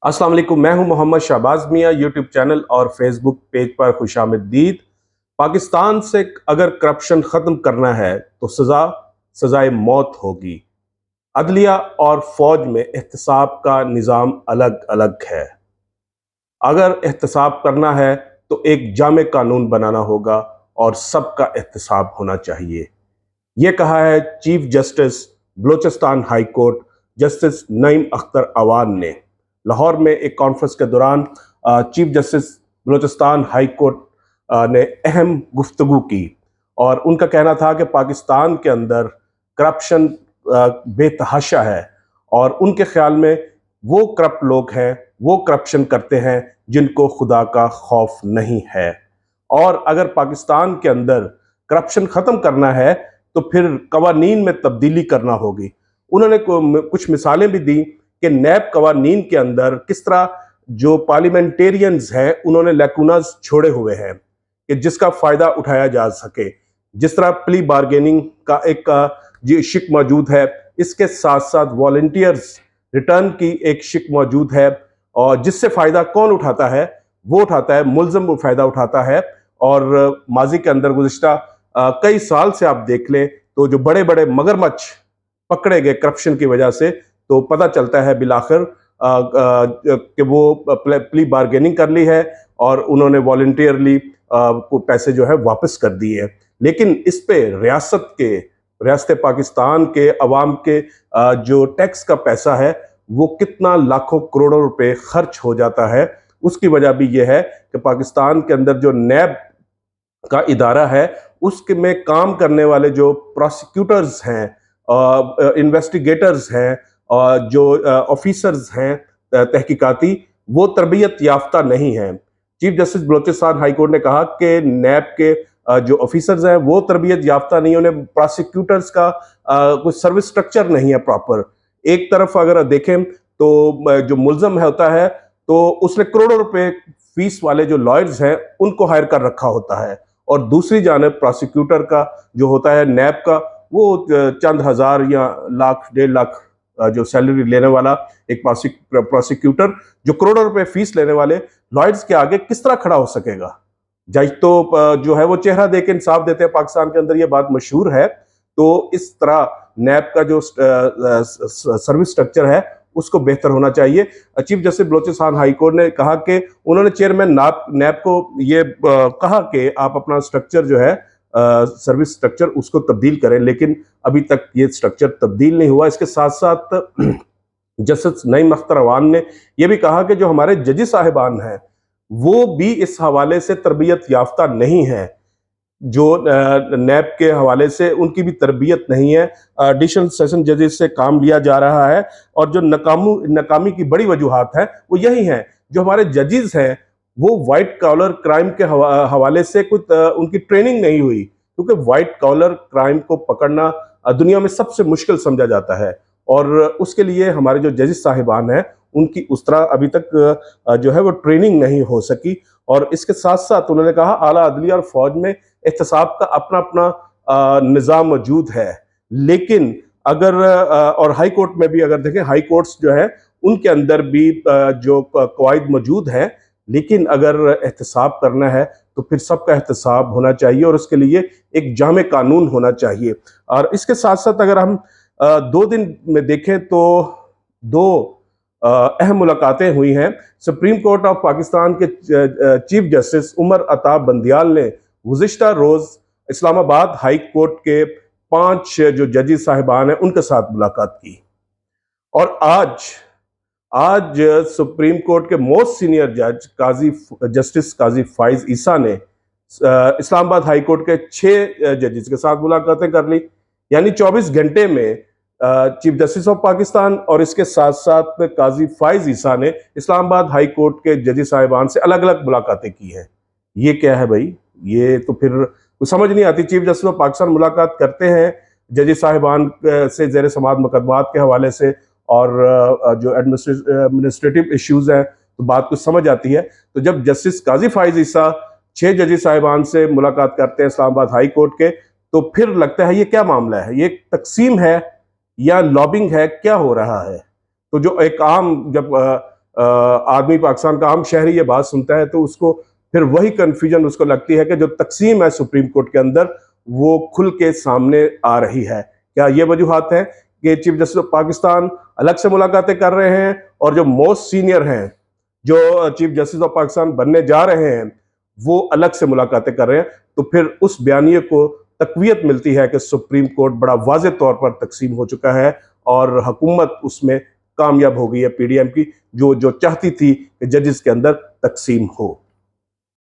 अस्सलाम वालेकुम। मैं हूं मोहम्मद शहबाज मियां। यूट्यूब चैनल और फेसबुक पेज पर खुशामदीद। पाकिस्तान से अगर करप्शन खत्म करना है तो सजाए मौत होगी। अदलिया और फौज में एहतसाब का निज़ाम अलग अलग है। अगर एहतसाब करना है तो एक जामे कानून बनाना होगा और सबका एहतसाब होना चाहिए। ये कहा है chief justice Balochistan high court justice Naeem Akhtar Awan ने लाहौर में एक कॉन्फ्रेंस के दौरान। Chief justice Balochistan high court ने अहम गुफ्तगू की और उनका कहना था कि पाकिस्तान के अंदर करप्शन बेतहाशा है और उनके ख्याल में वो करप्ट लोग हैं, वो करप्शन करते हैं जिनको खुदा का खौफ नहीं है। और अगर पाकिस्तान के अंदर करप्शन खत्म करना है तो फिर कवानीन में तब्दीली करना होगी। उन्होंने कुछ मिसालें भी दी कि नैब कवानीन के अंदर किस तरह जो पार्लियामेंटेरियंस हैं उन्होंने लैकुनास छोड़े हुए हैं कि जिसका फायदा उठाया जा सके। जिस तरह प्ली बार्गेनिंग का एक शिक मौजूद है, इसके साथ साथ वॉलंटियर्स रिटर्न की एक शिक मौजूद है और जिससे फायदा कौन उठाता है? वो उठाता है मुलजम फायदा उठाता है। और माजी के अंदर गुज़िश्ता कई साल से आप देख लें तो जो बड़े बड़े मगरमच्छ पकड़े गए करप्शन की वजह से, तो पता चलता है बिलाखिर कि वो प्ली बार्गेनिंग कर ली है और उन्होंने वॉलंटियरली को पैसे जो है वापस कर दिए। लेकिन इस पे रियासत पाकिस्तान के अवाम के जो टैक्स का पैसा है वो कितना लाखों करोड़ों रुपए खर्च हो जाता है। उसकी वजह भी यह है कि पाकिस्तान के अंदर जो नैब का इदारा है उसके में काम करने वाले जो प्रोसिक्यूटर्स हैं, इन्वेस्टिगेटर्स हैं और जो ऑफिसर्स हैं तहकीकाती, वो तरबियत याफ्ता नहीं हैं। Chief justice Balochistan high court ने कहा कि नैब के जो ऑफिसर्स हैं वो तरबियत याफ्ता नहीं, उन्हें प्रोसिक्यूटर्स का कुछ सर्विस स्ट्रक्चर नहीं है प्रॉपर। एक तरफ अगर देखें तो जो मुलजम है होता है तो उसने करोड़ों रुपए फीस वाले जो लॉयर्स हैं उनको हायर कर रखा होता है और दूसरी जानब प्रोसिक्यूटर का जो होता है नैब का, वो चंद हजार या लाख 1.5 लाख जो सैलरी लेने वाला एक प्रोसिक्यूटर जो करोड़ों रुपए फीस लेने वाले लॉयर्स के आगे किस तरह खड़ा हो सकेगा? जज तो जो है वो चेहरा देके इंसाफ देते हैं, पाकिस्तान के अंदर ये बात मशहूर है। तो इस तरह नैब का जो सर्विस स्ट्रक्चर है उसको बेहतर होना चाहिए। Chief justice Balochistan high court ने कहा कि उन्होंने चेयरमैन नैब को ये कहा कि आप अपना स्ट्रक्चर जो है सर्विस स्ट्रक्चर उसको तब्दील करें, लेकिन अभी तक ये स्ट्रक्चर तब्दील नहीं हुआ। इसके साथ साथ जस्टिस नईम अख्तर अवान ने यह भी कहा कि जो हमारे जजी साहिबान हैं वो भी इस हवाले से तरबियत याफ्ता नहीं है। जो नैब के हवाले से उनकी भी तरबियत नहीं है। एडिशनल सेशन जजेस से काम लिया जा रहा है और जो नाकामी की बड़ी वजूहात है वो यही है, जो हमारे जजेस हैं वो वाइट कॉलर क्राइम के हवाले से कुछ उनकी ट्रेनिंग नहीं हुई, क्योंकि वाइट कॉलर क्राइम को पकड़ना दुनिया में सबसे मुश्किल समझा जाता है और उसके लिए हमारे जो जजेस साहिबान हैं उनकी उस तरह अभी तक जो है वो ट्रेनिंग नहीं हो सकी। और इसके साथ साथ उन्होंने कहा आला अदलिया और फौज में एहतसाब का अपना अपना निज़ाम मौजूद है, लेकिन अगर और हाई कोर्ट में भी अगर देखें, हाई कोर्ट्स जो है उनके अंदर भी जो कवायद मौजूद है, लेकिन अगर एहतसाब करना है तो फिर सबका एहतसाब होना चाहिए और उसके लिए एक जामे कानून होना चाहिए। और इसके साथ साथ अगर हम 2 दिन में देखें तो दो अहम मुलाकातें हुई हैं। सुप्रीम कोर्ट ऑफ पाकिस्तान के चीफ जस्टिस उमर अता बंदियाल ने गुज़िश्ता रोज इस्लामाबाद हाई कोर्ट के 5 जो जजेस साहिबान हैं उनके साथ मुलाकात की। और आज आज सुप्रीम कोर्ट के मोस्ट सीनियर जज जस्टिस काजी फाइज ईसा ने इस्लामाबाद हाई कोर्ट के 6 जजेस के साथ मुलाकातें कर ली। यानी 24 घंटे में चीफ जस्टिस ऑफ पाकिस्तान और इसके साथ साथ काजी फाइज ईसा ने इस्लामाबाद हाई कोर्ट के जजेस साहिबान से अलग अलग मुलाकातें की हैं। ये क्या है भाई? ये तो फिर कुछ समझ नहीं आती। चीफ जस्टिस ऑफ पाकिस्तान मुलाकात करते हैं जजेस साहिबान से जेर समाअत मुकदमात के हवाले से और जो एडमिनिस्ट्रेटिव इश्यूज हैं तो बात कुछ समझ आती है। तो जब जस्टिस काजी फाइज ईसा 6 जजेस साहिबान से मुलाकात करते हैं इस्लामाबाद हाई कोर्ट के, तो फिर लगता है ये क्या मामला है, ये तकसीम है या लॉबिंग है, क्या हो रहा है? तो जो एक आम जब आदमी पाकिस्तान का आम शहरी ये बात सुनता है तो उसको फिर वही कंफ्यूजन उसको लगती है कि जो तकसीम है सुप्रीम कोर्ट के अंदर वो खुल के सामने आ रही है। क्या ये वजूहात है कि चीफ जस्टिस ऑफ पाकिस्तान अलग से मुलाकातें कर रहे हैं और जो मोस्ट सीनियर हैं, जो चीफ जस्टिस ऑफ पाकिस्तान बनने जा रहे हैं, वो अलग से मुलाकातें कर रहे हैं, तो फिर उस बयानिए को तकवीयत मिलती है कि सुप्रीम कोर्ट बड़ा वाज़े तौर पर तकसीम हो चुका है और हुकूमत उसमें कामयाब हो गई है पीडीएम की, जो चाहती थी कि जजेस के अंदर तकसीम हो।